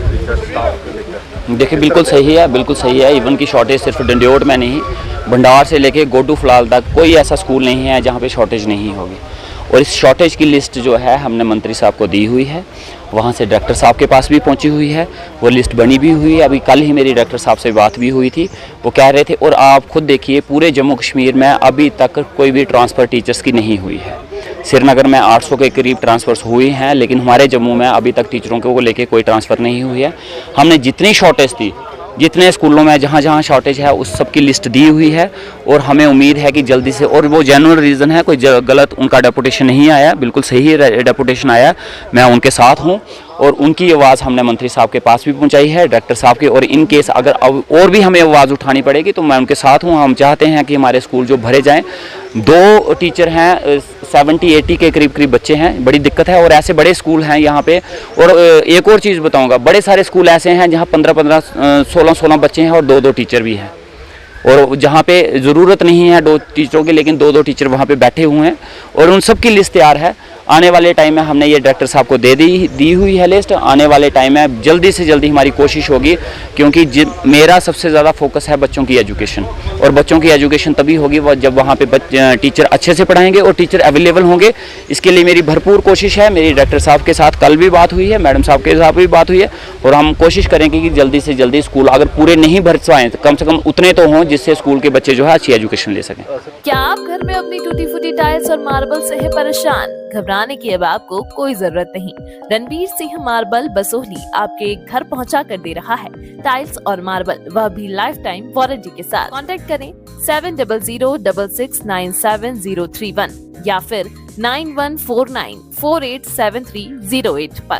Teacher staff को लेकर? देखिए बिल्कुल सही है, बिल्कुल सही है। इवन की शॉर्टेज सिर्फ डंडियोट में नहीं, भंडार से लेके गोडू फलाल तक कोई ऐसा स्कूल नहीं है जहाँ पे शॉर्टेज नहीं होगी। और इस शॉर्टेज की लिस्ट जो है हमने मंत्री साहब को दी हुई है, वहाँ से डायरेक्टर साहब के पास भी पहुँची हुई है, वो लिस्ट बनी भी हुई है। अभी कल ही मेरी डायरेक्टर साहब से बात भी हुई थी, वो कह रहे थे। और आप खुद देखिए पूरे जम्मू कश्मीर में अभी तक कोई भी ट्रांसफ़र टीचर्स की नहीं हुई है। श्रीनगर में 800 के करीब ट्रांसफ़र्स हुए हैं, लेकिन हमारे जम्मू में अभी तक टीचरों को लेके कोई ट्रांसफ़र नहीं हुई है। हमने जितनी शॉर्टेज थी, जितने स्कूलों में जहाँ जहाँ शॉर्टेज है उस सब की लिस्ट दी हुई है। और हमें उम्मीद है कि जल्दी से, और वो जेन्युइन रीज़न है, कोई गलत उनका डेपुटेशन नहीं आया, बिल्कुल सही डेपुटेशन आया। मैं उनके साथ हूँ और उनकी आवाज़ हमने मंत्री साहब के पास भी पहुँचाई है, डायरेक्टर साहब के। और इन केस अगर और भी हमें आवाज़ उठानी पड़ेगी तो मैं उनके साथ हूँ। हम चाहते हैं कि हमारे स्कूल जो भरे जाएँ। 2 टीचर हैं, 70-80 के करीब बच्चे हैं, बड़ी दिक्कत है। और ऐसे बड़े स्कूल हैं यहाँ पे। और एक और चीज़ बताऊँगा, बड़े सारे स्कूल ऐसे हैं जहाँ 15-15, 16-16 बच्चे हैं और 2-2 टीचर भी हैं। और जहाँ पे ज़रूरत नहीं है 2 टीचरों की, लेकिन 2-2 टीचर वहाँ पे बैठे हुए हैं। और उन सब की लिस्ट तैयार है। आने वाले टाइम में हमने ये डायरेक्टर साहब को दी हुई है लिस्ट। आने वाले टाइम में जल्दी से जल्दी हमारी कोशिश होगी, क्योंकि मेरा सबसे ज़्यादा फोकस है बच्चों की एजुकेशन। और बच्चों की एजुकेशन तभी होगी जब वहाँ पे टीचर अच्छे से पढ़ाएंगे और टीचर अवेलेबल होंगे। इसके लिए मेरी भरपूर कोशिश है। मेरी डायरेक्टर साहब के साथ कल भी बात हुई है, मैडम साहब के साथ भी बात हुई है। और हम कोशिश करेंगे कि जल्दी से जल्दी स्कूल अगर पूरे नहीं भर पाएँ तो कम से कम उतने तो हों जिससे स्कूल के बच्चे जो है अच्छी एजुकेशन ले सकें। क्या आप घर में अपनी टूटी फूटी टाइल्स और मार्बल से है परेशान? घबराने की अब आपको कोई जरूरत नहीं। रणवीर सिंह मार्बल बसोहली आपके घर पहुंचा कर दे रहा है टाइल्स और मार्बल, वह भी लाइफ टाइम वारंटी के साथ। कांटेक्ट करें 7006697031 या फिर 9149487308 पर।